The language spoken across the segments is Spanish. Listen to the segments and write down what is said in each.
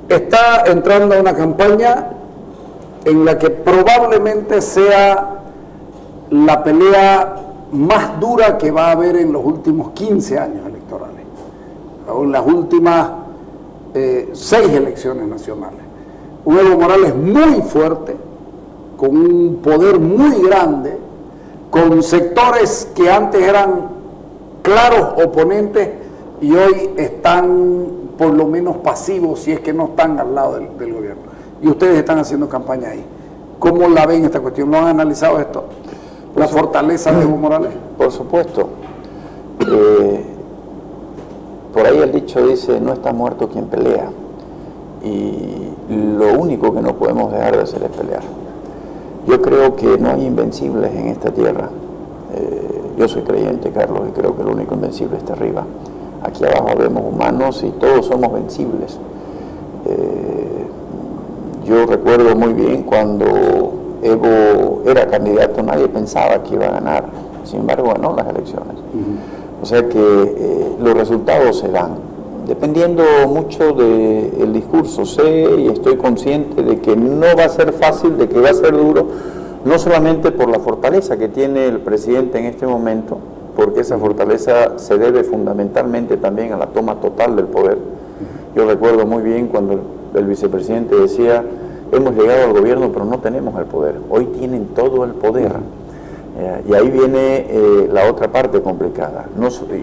está entrando a una campaña en la que probablemente sea la pelea más dura que va a haber en los últimos 15 años electorales, o en las últimas 6 elecciones nacionales. Un Evo Morales muy fuerte, con un poder muy grande, con sectores que antes eran claros oponentes y hoy están por lo menos pasivos, si es que no están al lado del gobierno. Y ustedes están haciendo campaña ahí. ¿Cómo la ven esta cuestión? ¿No han analizado esto? ¿La fortaleza de Evo Morales? Por supuesto. Por ahí el dicho dice, no está muerto quien pelea. Y lo único que no podemos dejar de hacer es pelear. Yo creo que no hay invencibles en esta tierra. Yo soy creyente, Carlos, y creo que el único invencible está arriba. Aquí abajo vemos humanos y todos somos vencibles. Yo recuerdo muy bien cuando Evo era candidato, nadie pensaba que iba a ganar. Sin embargo, ganó las elecciones. O sea que los resultados se dan. Dependiendo mucho del discurso, sé y estoy consciente de que no va a ser fácil, de que va a ser duro, no solamente por la fortaleza que tiene el presidente en este momento, porque esa fortaleza se debe fundamentalmente también a la toma total del poder. Yo recuerdo muy bien cuando el vicepresidente decía, hemos llegado al gobierno pero no tenemos el poder. Hoy tienen todo el poder. Y ahí viene la otra parte complicada.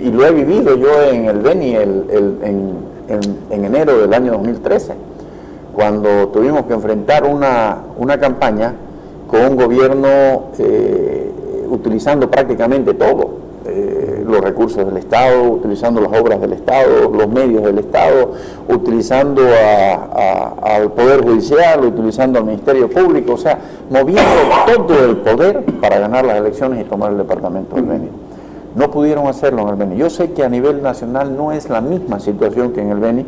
Y lo he vivido yo en el Beni en enero del año 2013, cuando tuvimos que enfrentar una campaña con un gobierno utilizando prácticamente todo. Los recursos del Estado, utilizando las obras del Estado, los medios del Estado, utilizando al Poder Judicial, utilizando al Ministerio Público, o sea, moviendo todo el poder para ganar las elecciones y tomar el departamento del Beni. No pudieron hacerlo en el Beni. Yo sé que a nivel nacional no es la misma situación que en el Beni,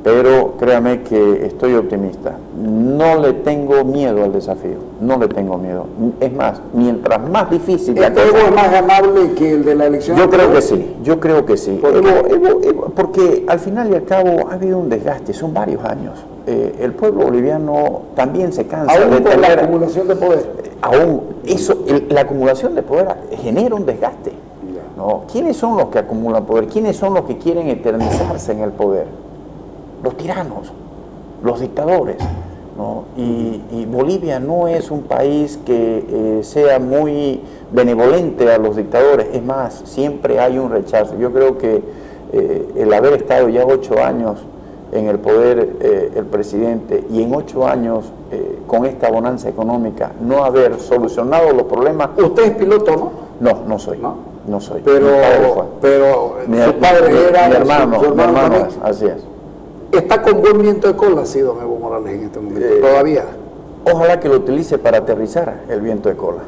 pero créame que estoy optimista. No le tengo miedo al desafío, no le tengo miedo. Es más, mientras más difícil... ¿El Evo es más ganable que el de la elección? Yo creo que sí, yo creo que sí. Evo, porque al final y al cabo ha habido un desgaste, son varios años. El pueblo boliviano también se cansa de tener la acumulación de poder. La acumulación de poder genera un desgaste, ¿no? ¿Quiénes son los que acumulan poder? ¿Quiénes son los que quieren eternizarse en el poder? Los tiranos, los dictadores, ¿no? Y Bolivia no es un país que sea muy benevolente a los dictadores, es más, siempre hay un rechazo. Yo creo que el haber estado ya 8 años en el poder el presidente y en 8 años con esta bonanza económica no haber solucionado los problemas... ¿Usted es piloto, no? No, no soy. No soy. Pero su padre era... Mi hermano es, así es. ¿Está con buen viento de cola, sí, don Evo Morales, en este momento? ¿Todavía? Ojalá que lo utilice para aterrizar el viento de cola.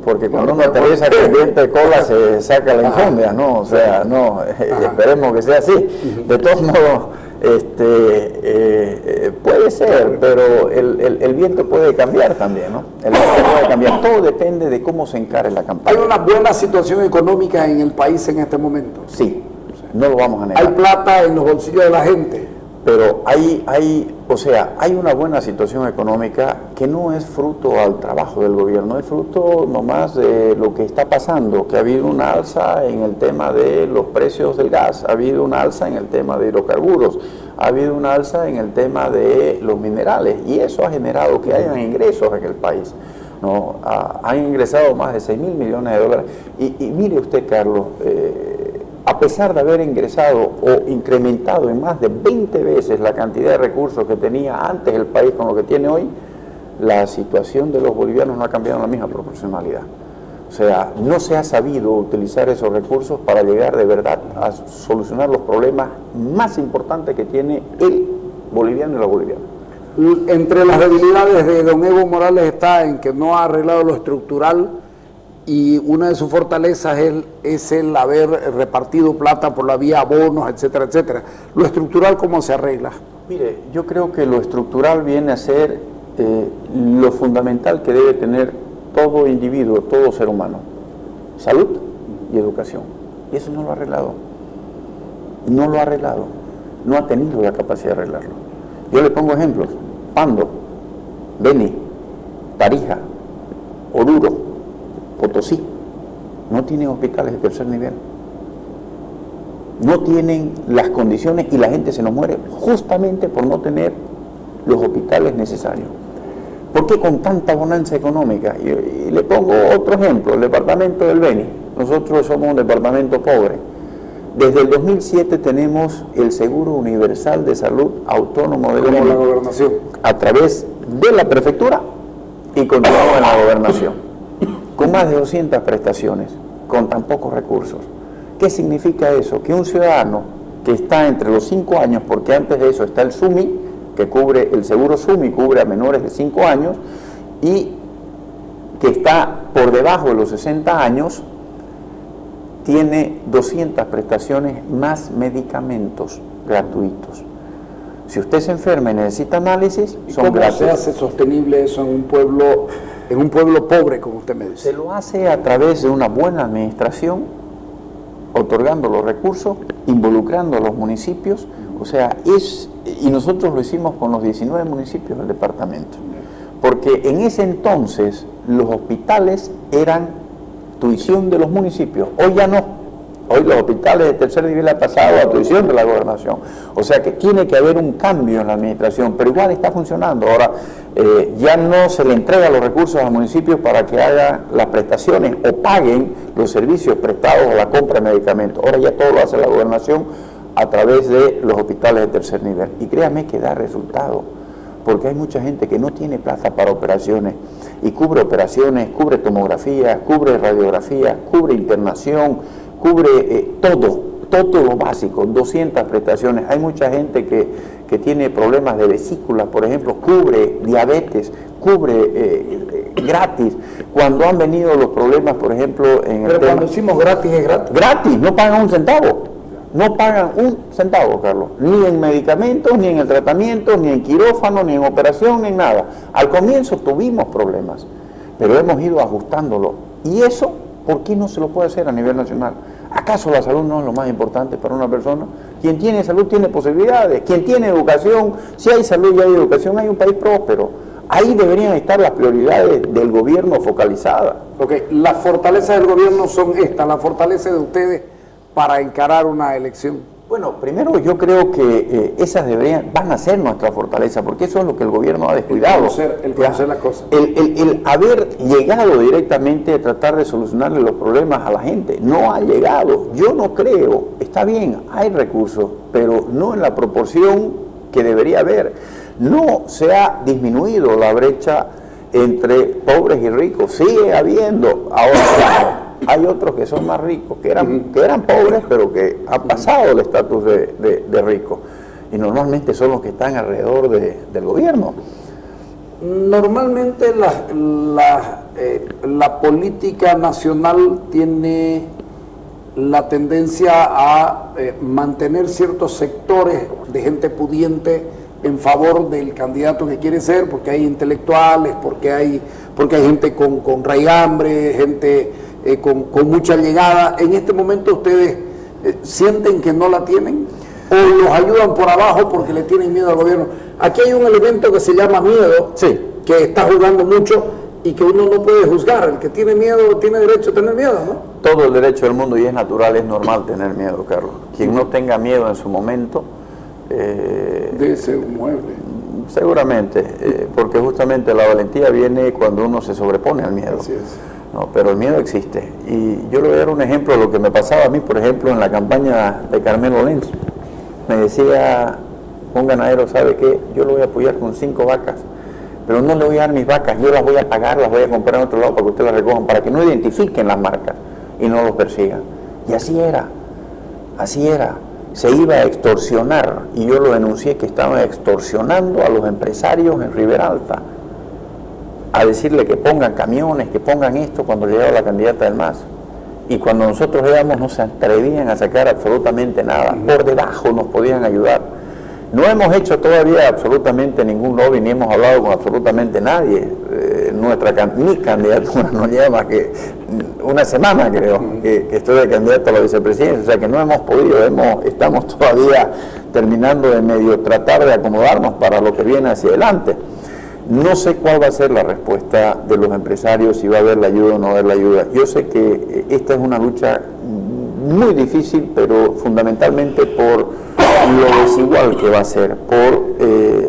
Porque cuando uno aterriza con el viento de cola se saca la infundia, ¿no? O sea, no, esperemos que sea así. De todos modos, puede ser, pero el viento puede cambiar también, ¿no? El viento puede cambiar. Todo depende de cómo se encare la campaña. ¿Hay una buena situación económica en el país en este momento? Sí. No lo vamos a negar. Hay plata en los bolsillos de la gente. Pero hay una buena situación económica que no es fruto al trabajo del gobierno, es fruto nomás de lo que está pasando, que ha habido una alza en el tema de los precios del gas, ha habido una alza en el tema de hidrocarburos, ha habido una alza en el tema de los minerales, y eso ha generado que hayan ingresos en el país, ¿no? Han ingresado más de 6.000 millones de dólares. Y mire usted, Carlos, a pesar de haber ingresado o incrementado en más de 20 veces la cantidad de recursos que tenía antes el país con lo que tiene hoy, la situación de los bolivianos no ha cambiado en la misma proporcionalidad. O sea, no se ha sabido utilizar esos recursos para llegar de verdad a solucionar los problemas más importantes que tiene el boliviano y la boliviana. Entre las debilidades de don Evo Morales está en que no ha arreglado lo estructural, y una de sus fortalezas es el haber repartido plata por la vía abonos, etcétera, etcétera. Lo estructural, ¿cómo se arregla? Mire, yo creo que lo estructural viene a ser lo fundamental que debe tener todo individuo, todo ser humano: salud y educación. Y eso no lo ha arreglado. No lo ha arreglado. no ha tenido la capacidad de arreglarlo. Yo le pongo ejemplos: Pando, Beni, Tarija, Oruro, Potosí, no tienen hospitales de tercer nivel. No tienen las condiciones y la gente se nos muere justamente por no tener los hospitales necesarios. ¿Por qué con tanta bonanza económica? Y le pongo otro ejemplo: el departamento del Beni. Nosotros somos un departamento pobre. Desde el 2007 tenemos el Seguro Universal de Salud Autónomo del Beni, la gobernación, a través de la prefectura, y continuamos en la gobernación, con más de 200 prestaciones, con tan pocos recursos. ¿Qué significa eso? Que un ciudadano que está entre los 5 años, porque antes de eso está el SUMI, que cubre, el seguro SUMI cubre a menores de 5 años, y que está por debajo de los 60 años, tiene 200 prestaciones más medicamentos gratuitos. Si usted se enferma y necesita análisis, son gratuitos. ¿Cómo se hace sostenible eso en un pueblo pobre, como usted me dice? Se lo hace a través de una buena administración, otorgando los recursos, involucrando a los municipios. O sea, y nosotros lo hicimos con los 19 municipios del departamento, porque en ese entonces los hospitales eran tuición de los municipios. Hoy ya no. Hoy los hospitales de tercer nivel han pasado a tuición de la gobernación. O sea que tiene que haber un cambio en la administración, pero igual está funcionando. Ahora ya no se le entrega los recursos a los municipios para que hagan las prestaciones o paguen los servicios prestados o la compra de medicamentos. Ahora ya todo lo hace la gobernación a través de los hospitales de tercer nivel. Y créame que da resultado, porque hay mucha gente que no tiene plata para operaciones, y cubre operaciones, cubre tomografía, cubre radiografía, cubre internación, cubre todo lo básico, 200 prestaciones. Hay mucha gente que tiene problemas de vesícula, por ejemplo, cubre diabetes, cubre gratis. Cuando han venido los problemas, por ejemplo, en Pero cuando decimos gratis, es gratis. Gratis, no pagan un centavo. No pagan un centavo, Carlos, ni en medicamentos, ni en el tratamiento, ni en quirófano, ni en operación, ni en nada. Al comienzo tuvimos problemas, pero hemos ido ajustándolo. ¿Y eso por qué no se lo puede hacer a nivel nacional? ¿Acaso la salud no es lo más importante para una persona? Quien tiene salud tiene posibilidades. Quien tiene educación, si hay salud y hay educación, hay un país próspero. Ahí deberían estar las prioridades del gobierno focalizadas. Ok, las fortalezas del gobierno son estas, las fortalezas de ustedes para encarar una elección. Bueno, primero yo creo que esas van a ser nuestra fortaleza, porque eso es lo que el gobierno ha descuidado. El conocer las cosas. El haber llegado directamente a tratar de solucionarle los problemas a la gente, no ha llegado. Yo no creo, está bien, hay recursos, pero no en la proporción que debería haber. No se ha disminuido la brecha entre pobres y ricos, sigue habiendo. Ahora hay otros que son más ricos, que eran pobres, pero que han pasado el estatus de ricos. Y normalmente son los que están alrededor del gobierno. Normalmente la política nacional tiene la tendencia a mantener ciertos sectores de gente pudiente en favor del candidato que quiere ser, porque hay intelectuales, porque hay gente con raigambre, gente con mucha llegada. En este momento ustedes sienten que no la tienen, o los ayudan por abajo porque le tienen miedo al gobierno. Aquí hay un elemento que se llama miedo, sí, que está jugando mucho y que uno no puede juzgar. El que tiene miedo tiene derecho a tener miedo, ¿no? Todo el derecho del mundo, y es natural, es normal tener miedo, Carlos. Quien no tenga miedo en su momento debe ser un mueble. Seguramente, porque justamente la valentía viene cuando uno se sobrepone al miedo. Así es. No, pero el miedo existe. Y yo le voy a dar un ejemplo de lo que me pasaba a mí, por ejemplo, en la campaña de Carmelo Lenz. Me decía un ganadero: ¿sabe qué? Yo lo voy a apoyar con 5 vacas, pero no le voy a dar mis vacas, yo las voy a pagar, las voy a comprar en otro lado para que ustedes las recojan, para que no identifiquen las marcas y no los persigan. Y así era, así era. Se iba a extorsionar, y yo lo denuncié, que estaban extorsionando a los empresarios en Ribera Alta, a decirle que pongan camiones, que pongan esto, cuando llegaba la candidata del MAS. Y cuando nosotros íbamos no se atrevían a sacar absolutamente nada, por debajo nos podían ayudar. No hemos hecho todavía absolutamente ningún lobby, ni hemos hablado con absolutamente nadie. Mi candidatura no lleva más que una semana, creo, que estoy de candidato a la vicepresidencia, o sea que no hemos podido, estamos todavía terminando de medio tratar de acomodarnos para lo que viene hacia adelante. No sé cuál va a ser la respuesta de los empresarios, si va a haber la ayuda o no va a haber la ayuda. Yo sé que esta es una lucha muy difícil, pero fundamentalmente por lo desigual que va a ser, por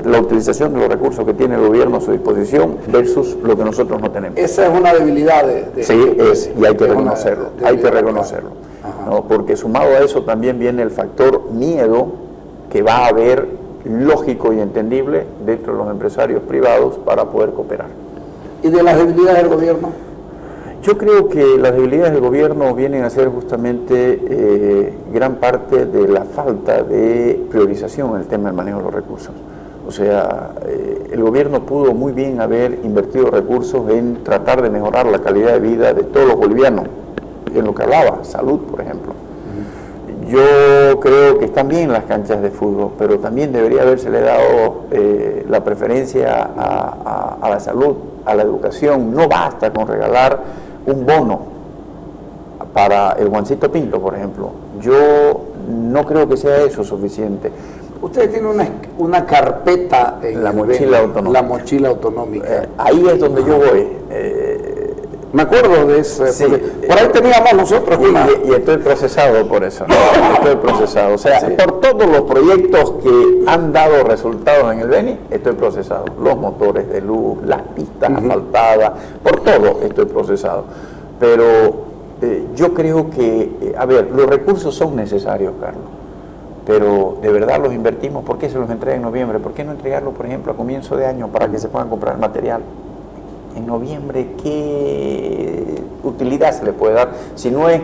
la utilización de los recursos que tiene el gobierno a su disposición versus lo que nosotros no tenemos. Esa es una debilidad sí, y hay que reconocerlo, ¿no? Porque sumado a eso también viene el factor miedo que va a haber, lógico y entendible, dentro de los empresarios privados para poder cooperar. ¿Y de las debilidades del gobierno? Yo creo que las debilidades del gobierno vienen a ser justamente gran parte de la falta de priorización en el tema del manejo de los recursos. O sea, el gobierno pudo muy bien haber invertido recursos en tratar de mejorar la calidad de vida de todos los bolivianos, en lo que hablaba, salud, por ejemplo. Yo creo que están bien las canchas de fútbol, pero también debería habérsele dado la preferencia a la salud, a la educación. No basta con regalar un bono para el Juancito Pinto, por ejemplo. Yo no creo que sea eso suficiente. Ustedes tienen una carpeta en la mochila autonómica. La mochila autonómica. Ahí es donde yo voy. Me acuerdo de eso. Sí, por ahí teníamos nosotros una. Y estoy procesado por eso, ¿no? Estoy procesado. O sea, sí, por todos los proyectos que han dado resultados en el Beni, estoy procesado. Los motores de luz, las pistas asfaltadas, por todo estoy procesado. Pero yo creo que, a ver, los recursos son necesarios, Carlos. Pero de verdad los invertimos. ¿Por qué se los entrega en noviembre? ¿Por qué no entregarlo, por ejemplo, a comienzo de año para que se puedan comprar material? En noviembre, ¿qué utilidad se le puede dar? Si no es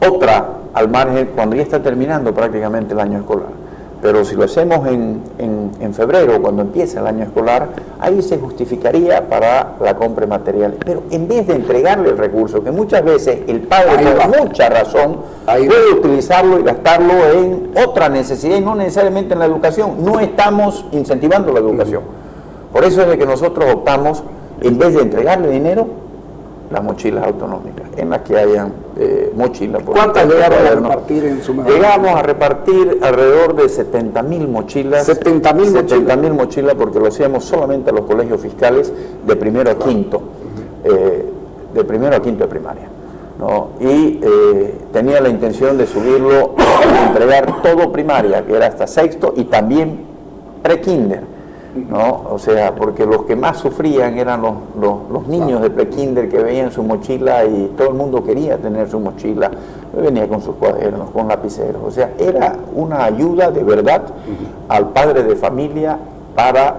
otra al margen, cuando ya está terminando prácticamente el año escolar. Pero si lo hacemos en febrero, cuando empieza el año escolar, ahí se justificaría para la compra de materiales. Pero en vez de entregarle el recurso, que muchas veces el padre, por mucha razón, puede utilizarlo y gastarlo en otra necesidad, y no necesariamente en la educación, no estamos incentivando la educación. Por eso es de que nosotros optamos, en vez de entregarle dinero, las mochilas autonómicas, en las que hayan mochilas. ¿Cuántas llegaron a repartir en su momento? Llegamos a repartir alrededor de 70.000 mochilas. 70.000 mochilas, porque lo hacíamos solamente a los colegios fiscales de primero a quinto, de primero a quinto de primaria, ¿no? Y tenía la intención de subirlo, de entregar todo primaria, que era hasta sexto, y también pre-kinder, ¿no? O sea, porque los que más sufrían eran los niños de prekinder, que veían su mochila y todo el mundo quería tener su mochila, venía con sus cuadernos, con lapiceros. O sea, era una ayuda de verdad al padre de familia para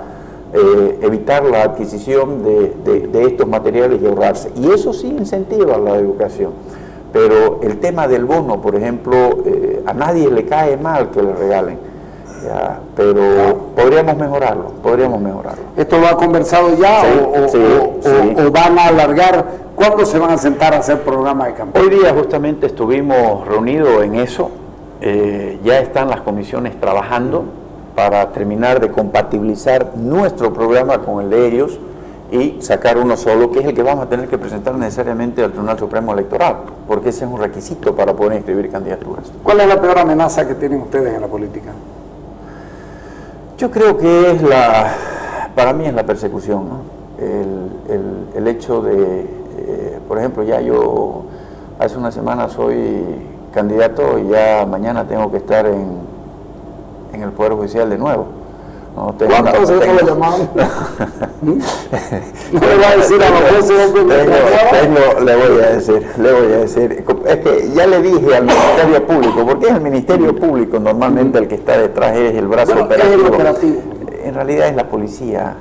evitar la adquisición de estos materiales y ahorrarse. Y eso sí incentiva la educación. Pero el tema del bono, por ejemplo, a nadie le cae mal que le regalen. Ya, pero podríamos mejorarlo. ¿Esto lo ha conversado ya o van a alargar? ¿Cuándo se van a sentar a hacer programa de campaña? Hoy día justamente estuvimos reunidos en eso, ya están las comisiones trabajando para terminar de compatibilizar nuestro programa con el de ellos y sacar uno solo, que es el que vamos a tener que presentar necesariamente al Tribunal Supremo Electoral, porque ese es un requisito para poder inscribir candidaturas. ¿Cuál es la peor amenaza que tienen ustedes en la política? Yo creo que para mí es la persecución, ¿no? El hecho de, por ejemplo, ya yo hace una semana soy candidato y ya mañana tengo que estar en el Poder Judicial de nuevo, ¿no? ¿Cuántos se lo llamaron? No le voy a decir a los jueces. Le voy a decir. Es que ya le dije al Ministerio Público, porque es el Ministerio Público normalmente el que está detrás, es el brazo operativo. En realidad es la policía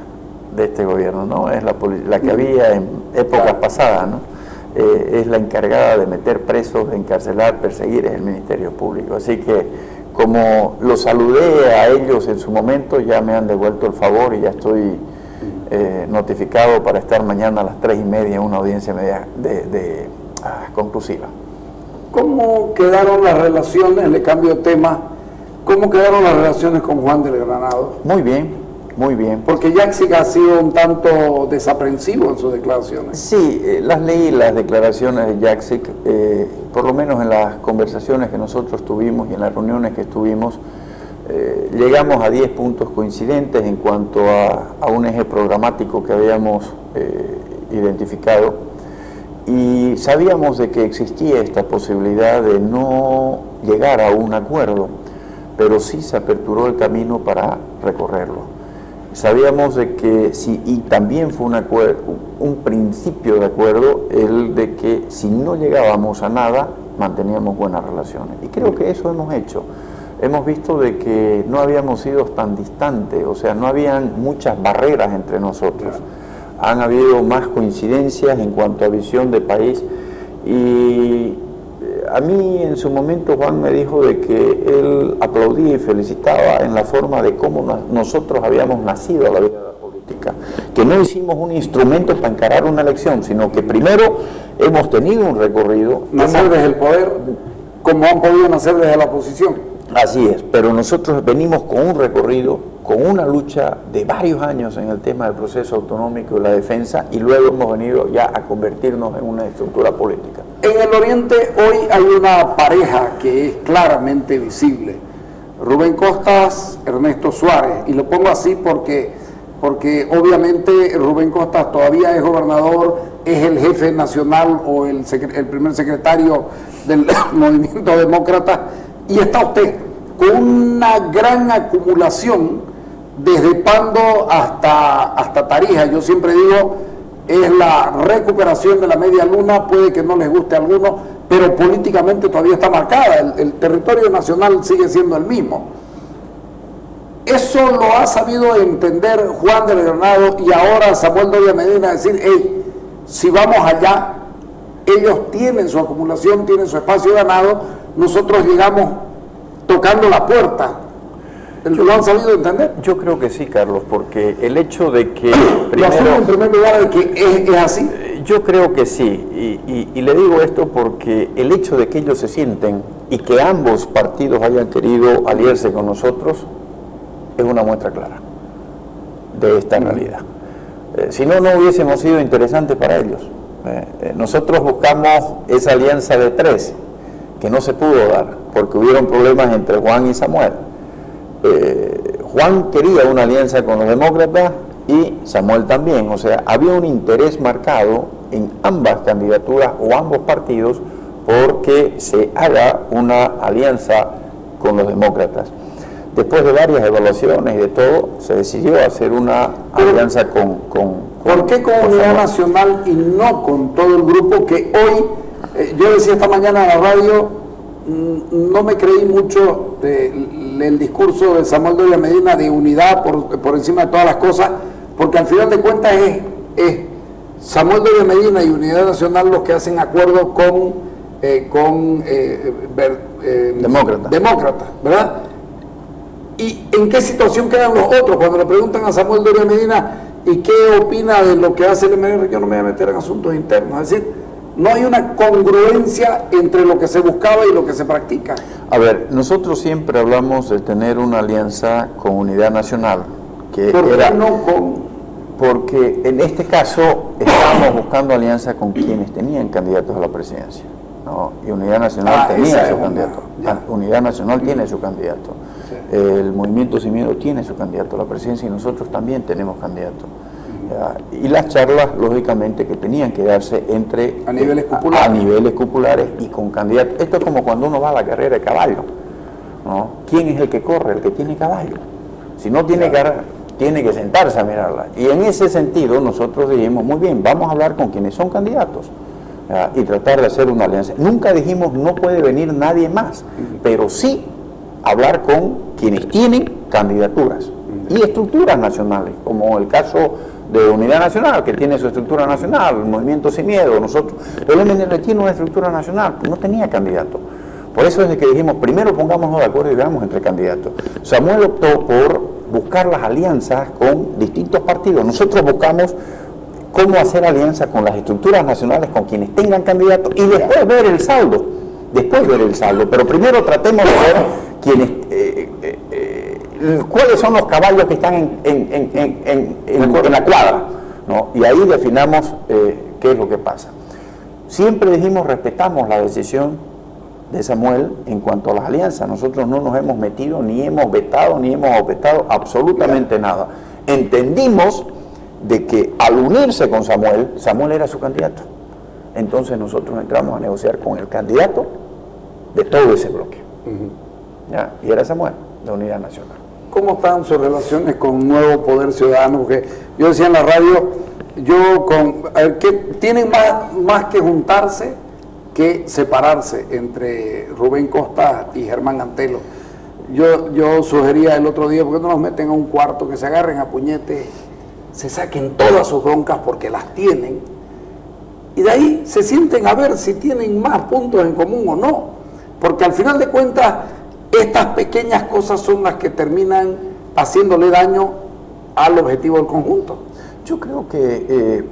de este gobierno, ¿no? Es la que había en épocas pasadas, ¿no? Es la encargada de meter presos, de encarcelar, perseguir, es el Ministerio Público. Así que, como los saludé a ellos en su momento, ya me han devuelto el favor y ya estoy notificado para estar mañana a las 3:30 en una audiencia conclusiva. ¿Cómo quedaron las relaciones, le cambio de tema, cómo quedaron las relaciones con Juan del Granado? Muy bien, muy bien. Porque Jaksic ha sido un tanto desaprensivo en sus declaraciones. Sí, las leí, las declaraciones de Jaksic, por lo menos en las conversaciones que nosotros tuvimos y en las reuniones que estuvimos, llegamos a 10 puntos coincidentes en cuanto a un eje programático que habíamos identificado, y sabíamos de que existía esta posibilidad de no llegar a un acuerdo, pero sí se aperturó el camino para recorrerlo. Sabíamos de que sí, y también fue un principio de acuerdo, el de que si no llegábamos a nada, manteníamos buenas relaciones. Y creo que eso hemos hecho. Hemos visto de que no habíamos sido tan distantes, o sea, no habían muchas barreras entre nosotros. Han habido más coincidencias en cuanto a visión de país, y a mí en su momento Juan me dijo de que él aplaudía y felicitaba en la forma de cómo nosotros habíamos nacido a la vida política, que no hicimos un instrumento para encarar una elección, sino que primero hemos tenido un recorrido. Nacer desde el poder, como han podido nacer desde la oposición. Así es, pero nosotros venimos con un recorrido, con una lucha de varios años en el tema del proceso autonómico y la defensa, y luego hemos venido ya a convertirnos en una estructura política. En el Oriente hoy hay una pareja que es claramente visible: Rubén Costas, Ernesto Suárez, y lo pongo así porque obviamente Rubén Costas todavía es gobernador, es el jefe nacional o el primer secretario del movimiento demócrata, y está usted con una gran acumulación desde Pando hasta Tarija. Yo siempre digo, es la recuperación de la media luna, puede que no les guste a algunos, pero políticamente todavía está marcada, el territorio nacional sigue siendo el mismo. Eso lo ha sabido entender Juan de Bernardo y ahora Samuel Doria Medina, decir, hey, si vamos allá, ellos tienen su acumulación, tienen su espacio ganado, nosotros llegamos tocando la puerta. ¿Lo han sabido entender? Yo creo que sí, Carlos, porque el hecho de que lo asumo en primer lugar de que es así. Yo creo que sí, y le digo esto porque el hecho de que ellos se sienten y que ambos partidos hayan querido aliarse con nosotros es una muestra clara de esta realidad. Si no, no hubiésemos sido interesantes para ellos. Nosotros buscamos esa alianza de 3, que no se pudo dar, porque hubieron problemas entre Juan y Samuel. Juan quería una alianza con los demócratas y Samuel también, o sea, había un interés marcado en ambas candidaturas o ambos partidos porque se haga una alianza con los demócratas. Después de varias evaluaciones y de todo, se decidió hacer una alianza con ¿por qué con Unidad Nacional y no con todo el grupo que hoy, yo decía esta mañana en la radio, no me creí mucho el discurso de Samuel Doria Medina de unidad por encima de todas las cosas, porque al final de cuentas es Samuel Doria Medina y Unidad Nacional los que hacen acuerdo con demócratas, ¿verdad? ¿Y en qué situación quedan los otros? Cuando le preguntan a Samuel Doria Medina ¿y qué opina de lo que hace el MR? Yo no me voy a meter en asuntos internos, es decir, no hay una congruencia entre lo que se buscaba y lo que se practica. A ver, nosotros siempre hablamos de tener una alianza con Unidad Nacional. ¿Por qué no con...? Porque en este caso estábamos buscando alianza con quienes tenían candidatos a la presidencia, ¿no? Y Unidad Nacional tenía su candidato. Unidad Nacional tiene su candidato. Sí. El Movimiento Sin Miedo tiene su candidato a la presidencia y nosotros también tenemos candidato. Y las charlas, lógicamente, que tenían que darse entre a niveles cupulares y con candidatos. Esto es como cuando uno va a la carrera de caballo, ¿no? ¿Quién es el que corre? El que tiene caballo. Si no tiene carrera, tiene que sentarse a mirarla. Y en ese sentido nosotros dijimos, muy bien, vamos a hablar con quienes son candidatos y tratar de hacer una alianza. Nunca dijimos no puede venir nadie más, pero sí hablar con quienes tienen candidaturas y estructuras nacionales, como el caso de Unidad Nacional, que tiene su estructura nacional, el Movimiento Sin Miedo, nosotros. El MNR tiene una estructura nacional, no tenía candidato. Por eso es que dijimos, primero pongámonos de acuerdo y veamos entre candidatos. Samuel optó por buscar las alianzas con distintos partidos. Nosotros buscamos cómo hacer alianza con las estructuras nacionales, con quienes tengan candidatos, y después ver el saldo. Pero primero tratemos de ver quienes cuáles son los caballos que están en la cuadra, ¿no? Y ahí definamos qué es lo que pasa. Siempre dijimos, respetamos la decisión de Samuel en cuanto a las alianzas. Nosotros no nos hemos metido, ni hemos vetado, ni hemos objetado absolutamente nada. Entendimos de que al unirse con Samuel, Samuel era su candidato. Entonces nosotros entramos a negociar con el candidato de todo ese bloque. ¿Ya? Y era Samuel, de Unidad Nacional. ¿Cómo están sus relaciones con Nuevo Poder Ciudadano? Porque yo decía en la radio, que tienen más que juntarse que separarse entre Rubén Costa y Germán Antelo. Yo sugería el otro día, ¿por qué no los meten a un cuarto, que se agarren a puñete, se saquen todas sus broncas porque las tienen, y de ahí se sienten a ver si tienen más puntos en común o no? Porque al final de cuentas, estas pequeñas cosas son las que terminan haciéndole daño al objetivo del conjunto. Yo creo que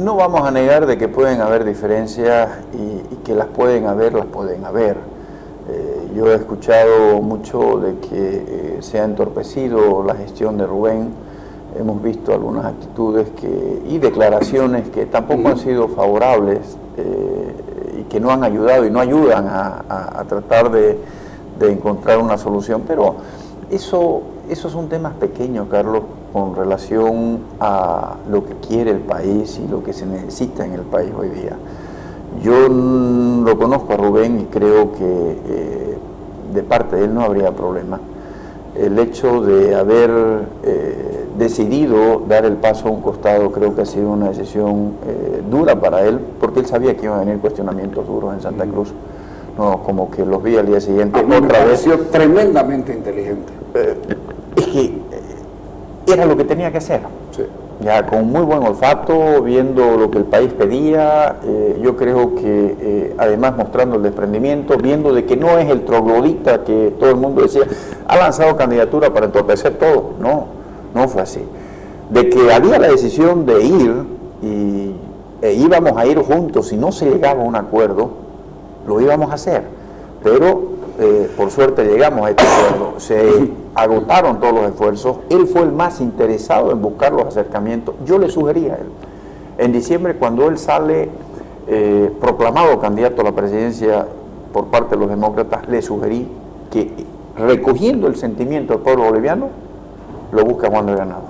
no vamos a negar de que pueden haber diferencias y que las pueden haber. Yo he escuchado mucho de que se ha entorpecido la gestión de Rubén. Hemos visto algunas actitudes y declaraciones que tampoco han sido favorables y que no han ayudado y no ayudan a tratar de encontrar una solución. Pero esos son temas pequeños, Carlos, con relación a lo que quiere el país y lo que se necesita en el país hoy día. Yo lo conozco a Rubén y creo que de parte de él no habría problema. El hecho de haber decidido dar el paso a un costado creo que ha sido una decisión dura para él, porque él sabía que iban a venir cuestionamientos duros en Santa Cruz. No, como que los vi al día siguiente. Me pareció tremendamente inteligente. Es que era lo que tenía que hacer. Sí. Ya con muy buen olfato, viendo lo que el país pedía, yo creo que además mostrando el desprendimiento, viendo de que no es el troglodita que todo el mundo decía, ha lanzado candidatura para entorpecer todo. No fue así. De que había la decisión de ir e íbamos a ir juntos, si no se llegaba a un acuerdo, lo íbamos a hacer, pero por suerte llegamos a este acuerdo. Se agotaron todos los esfuerzos. Él fue el más interesado en buscar los acercamientos. Yo le sugería a él, en diciembre, cuando él sale proclamado candidato a la presidencia por parte de los demócratas, le sugerí que, recogiendo el sentimiento del pueblo boliviano, lo busque a Juan de Granados.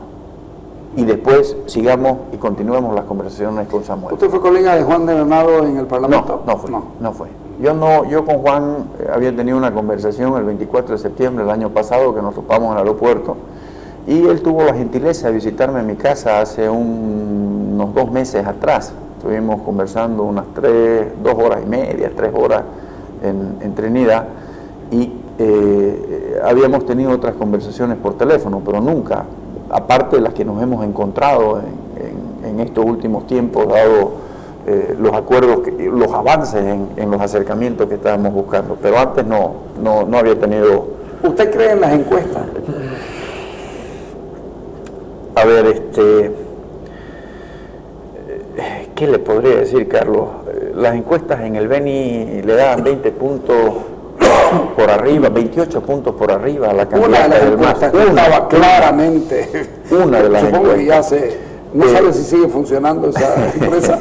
Y después sigamos y continuemos las conversaciones con Samuel. ¿Usted fue colega de Juan de Granados en el Parlamento? No fue. Yo con Juan había tenido una conversación el 24 de septiembre del año pasado, que nos topamos en el aeropuerto, y él tuvo la gentileza de visitarme en mi casa hace unos 2 meses atrás. Estuvimos conversando unas 2 horas y media, 3 horas en Trinidad, y habíamos tenido otras conversaciones por teléfono, pero nunca, aparte de las que nos hemos encontrado en estos últimos tiempos, dado los acuerdos, los avances en los acercamientos que estábamos buscando, pero antes no había tenido. ¿Usted cree en las encuestas? A ver, ¿qué le podría decir, Carlos? Las encuestas en el Beni le daban 20 puntos por arriba, 28 puntos por arriba a la candidata del MAS. Estaba claramente. Una de las Supongo encuestas. Que ya no sabe si sigue funcionando esa empresa.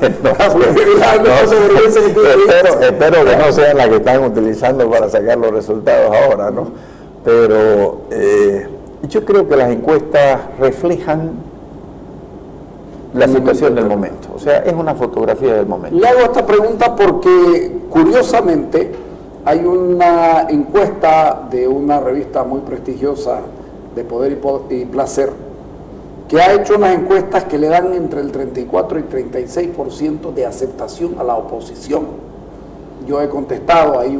Espero que no sean las que están utilizando para sacar los resultados ahora, ¿no? Pero yo creo que las encuestas reflejan la situación del momento. O sea, es una fotografía del momento. Le hago esta pregunta porque, curiosamente, hay una encuesta de una revista muy prestigiosa de Poder y Placer, que ha hecho unas encuestas que le dan entre el 34 y 36% de aceptación a la oposición. Yo he contestado ahí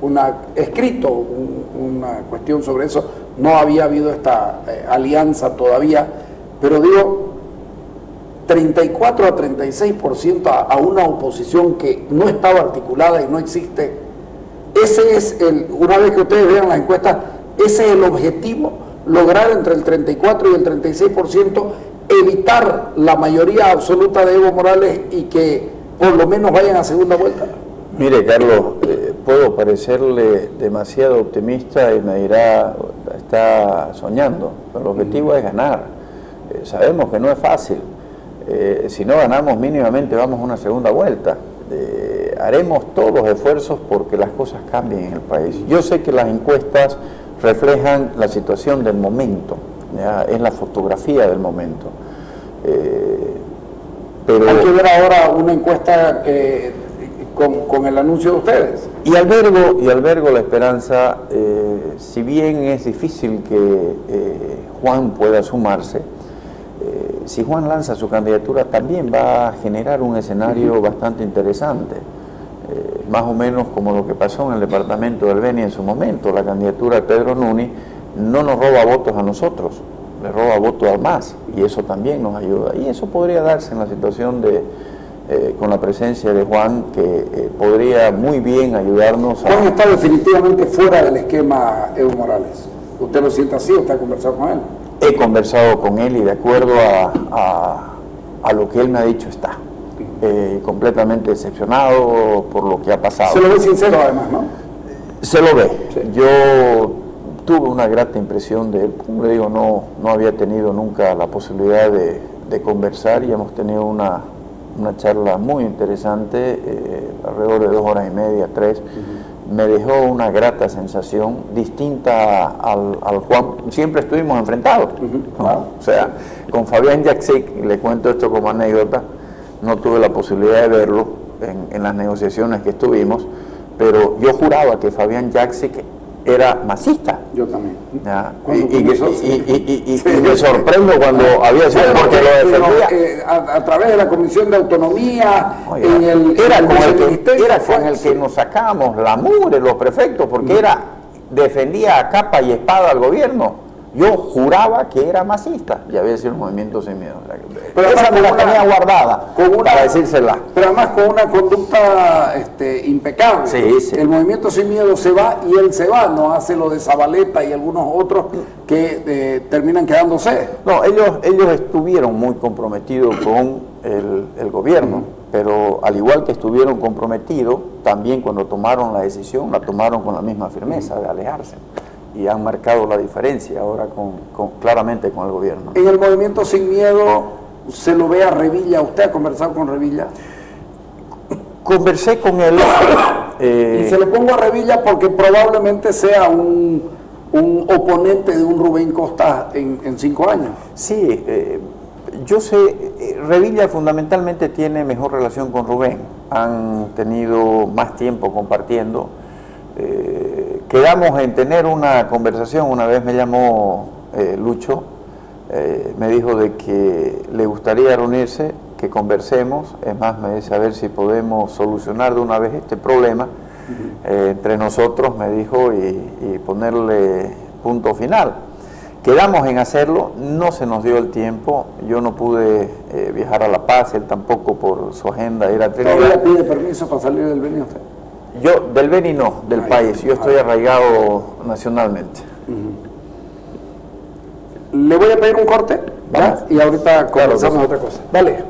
una cuestión sobre eso. No había habido esta alianza todavía, pero digo, 34 a 36% a una oposición que no estaba articulada y no existe. Ese es una vez que ustedes vean las encuestas, ese es el objetivo, lograr entre el 34 y el 36%, evitar la mayoría absoluta de Evo Morales y que por lo menos vayan a segunda vuelta. Mire, Carlos, puedo parecerle demasiado optimista y me dirá, está soñando, pero el objetivo es ganar. Sabemos que no es fácil. Si no ganamos mínimamente vamos a una segunda vuelta. Haremos todos los esfuerzos porque las cosas cambien en el país. Yo sé que las encuestas reflejan la situación del momento, ¿ya? Es la fotografía del momento. Pero hay que ver ahora una encuesta con el anuncio de ustedes. Y albergo la esperanza, si bien es difícil que Juan pueda sumarse, si Juan lanza su candidatura también va a generar un escenario bastante interesante, más o menos como lo que pasó en el departamento del Beni en su momento. La candidatura de Pedro Núñez no nos roba votos a nosotros, le roba votos al MAS, y eso también nos ayuda. Y eso podría darse en la situación con la presencia de Juan, que podría muy bien ayudarnos a... Juan está definitivamente fuera del esquema Evo Morales. ¿Usted lo siente así o está conversando con él? He conversado con él y de acuerdo a lo que él me ha dicho está. Completamente decepcionado por lo que ha pasado. Se lo ve sincero además, ¿no? Se lo ve. Sí. Yo tuve una grata impresión de él. Como le digo, no había tenido nunca la posibilidad de conversar y hemos tenido una charla muy interesante, alrededor de 2 horas y media, 3. Me dejó una grata sensación, distinta al Juan. Siempre estuvimos enfrentados, ¿no? O sea, con Fabián Yaksic, le cuento esto como anécdota, no tuve la posibilidad de verlo en las negociaciones que estuvimos, pero yo juraba que Fabián Yaksic era masista. Yo también. Y me sorprendo cuando había sido porque lo defendía. A través de la Comisión de Autonomía, Oiga, era con el que nos sacábamos la mugre los prefectos, porque defendía a capa y espada al gobierno. Yo juraba que era masista y había sido un movimiento sin miedo. Pero esa me la tenía guardada para decírsela. Pero además con una conducta impecable. Sí. El movimiento sin miedo se va y él se va, no hace lo de Zabaleta y algunos otros que terminan quedándose. No, ellos estuvieron muy comprometidos con el gobierno, pero al igual que estuvieron comprometidos, también cuando tomaron la decisión, la tomaron con la misma firmeza de alejarse. Y han marcado la diferencia ahora claramente con el gobierno. En el movimiento sin miedo se lo ve a Revilla. ¿Usted ha conversado con Revilla? Conversé con él. Y se lo pongo a Revilla porque probablemente sea un oponente de un Rubén Costa en 5 años. Sí, yo sé, Revilla fundamentalmente tiene mejor relación con Rubén. Han tenido más tiempo compartiendo. Quedamos en tener una conversación. Una vez me llamó Lucho, me dijo de que le gustaría reunirse, que conversemos. Es más, me dice a ver si podemos solucionar de una vez este problema entre nosotros, me dijo, y ponerle punto final. Quedamos en hacerlo, no se nos dio el tiempo. Yo no pude viajar a La Paz, él tampoco por su agenda era Trinidad. ¿Todavía pide permiso para salir del Beni usted? Yo, del Beni no, del país. Yo estoy arraigado nacionalmente. Le voy a pedir un corte, ¿ya? Y ahorita conversamos otra cosa. Dale.